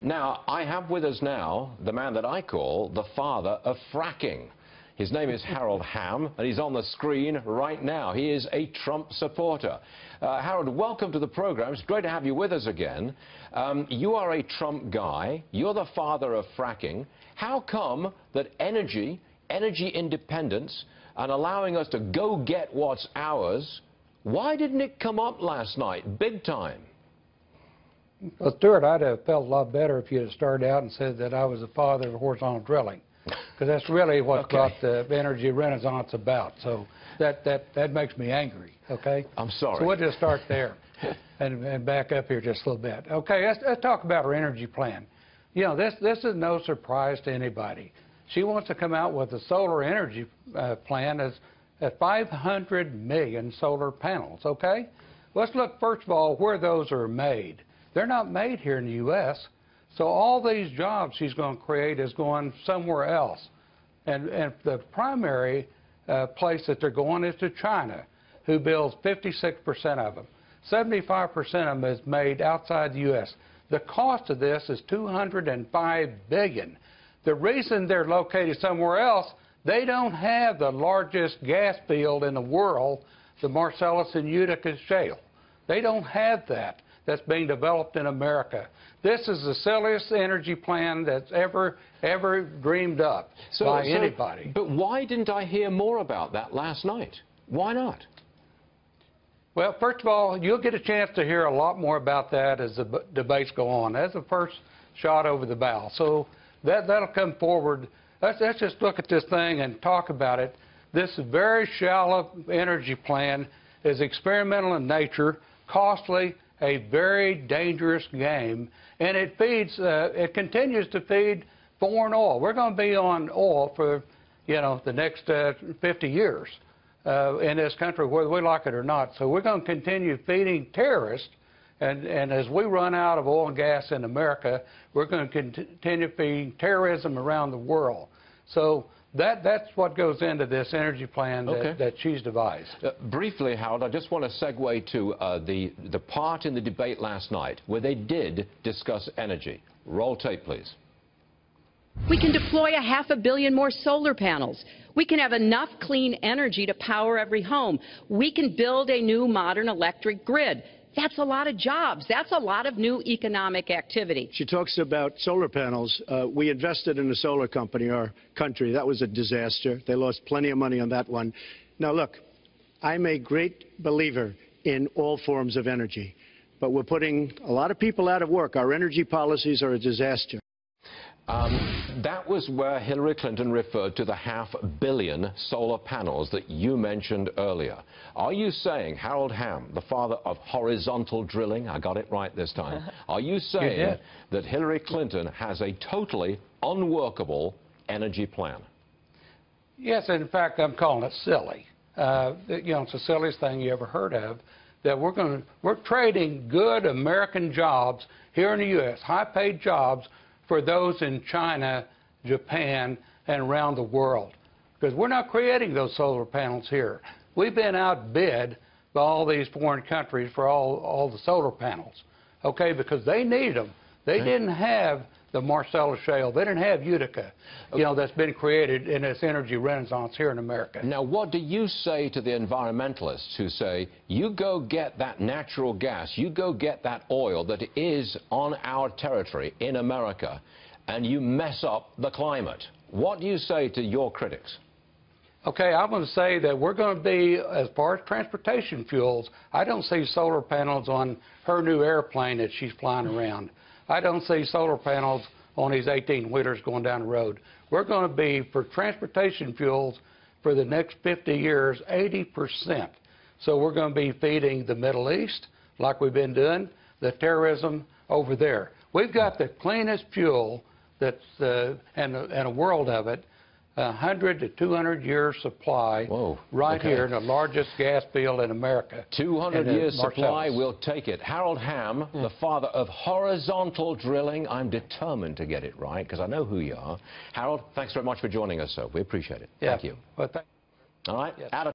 Now, I have with us now the man that I call the father of fracking. His name is Harold Hamm, and he's on the screen right now. He is a Trump supporter. Harold, welcome to the program. It's great to have you with us again. You are a Trump guy. You're the father of fracking. How come that energy independence, and allowing us to go get what's ours, why didn't it come up last night, big time? Well, Stuart, I'd have felt a lot better if you had started out and said that I was the father of horizontal drilling, because that's really what brought the energy renaissance about. So that makes me angry. Okay. I'm sorry. So we'll just start there and back up here just a little bit. Okay. Let's talk about our energy plan. You know, this is no surprise to anybody. She wants to come out with a solar energy plan at 500 million solar panels. Okay. Let's look first of all where those are made. They're not made here in the U.S., so all these jobs she's going to create is going somewhere else. And the primary place that they're going is to China, who builds 56% of them. 75% of them is made outside the U.S. The cost of this is $205 billion. The reason they're located somewhere else, they don't have the largest gas field in the world, the Marcellus and Utica shale. They don't have that. That's being developed in America. This is the silliest energy plan that's ever dreamed up by anybody. But why didn't I hear more about that last night? Why not? Well, first of all, you'll get a chance to hear a lot more about that as the debates go on. That's the first shot over the bow. So that'll come forward. Let's just look at this thing and talk about it. This very shallow energy plan is experimental in nature, costly, a very dangerous game, and it continues to feed foreign oil. We're going to be on oil for, the next 50 years in this country, whether we like it or not. So we're going to continue feeding terrorists, and as we run out of oil and gas in America, we're going to continue feeding terrorism around the world. So that's what goes into this energy plan that she's devised. Briefly, Harold, I just want to segue to the part in the debate last night where they did discuss energy. Roll tape, please. We can deploy 500 million more solar panels. We can have enough clean energy to power every home. We can build a new modern electric grid. That's a lot of jobs. That's a lot of new economic activity. She talks about solar panels. We invested in a solar company, our country. That was a disaster. They lost plenty of money on that one. Now, look, I'm a great believer in all forms of energy, but we're putting a lot of people out of work. Our energy policies are a disaster. That was where Hillary Clinton referred to the 500 million solar panels that you mentioned earlier. Are you saying, Harold Hamm, the father of horizontal drilling, I got it right this time, are you saying that Hillary Clinton has a totally unworkable energy plan? Yes, in fact, I'm calling it silly. It's the silliest thing you ever heard of, that we're trading good American jobs here in the U.S., high-paid jobs, for those in China, Japan, and around the world. Because we're not creating those solar panels here. We've been outbid by all these foreign countries for all the solar panels, okay, because they need them. They didn't have the Marcellus shale. They didn't have Utica, that's been created in this energy renaissance here in America. Now, what do you say to the environmentalists who say, you go get that natural gas, you go get that oil that is on our territory in America, and you mess up the climate? What do you say to your critics? Okay, I'm going to say that we're going to be, as far as transportation fuels, I don't see solar panels on her new airplane that she's flying around. I don't see solar panels on these 18-wheelers going down the road. We're going to be, for transportation fuels, for the next 50 years, 80%. So we're going to be feeding the Middle East, like we've been doing, the terrorism over there. We've got the cleanest fuel that's, and a world of it, 100 to 200 years supply here in the largest gas field in America. 200 years supply, we'll take it. Harold Hamm, the father of horizontal drilling. I'm determined to get it right because I know who you are. Harold, thanks very much for joining us, sir. We appreciate it. Thank you. Well, all right.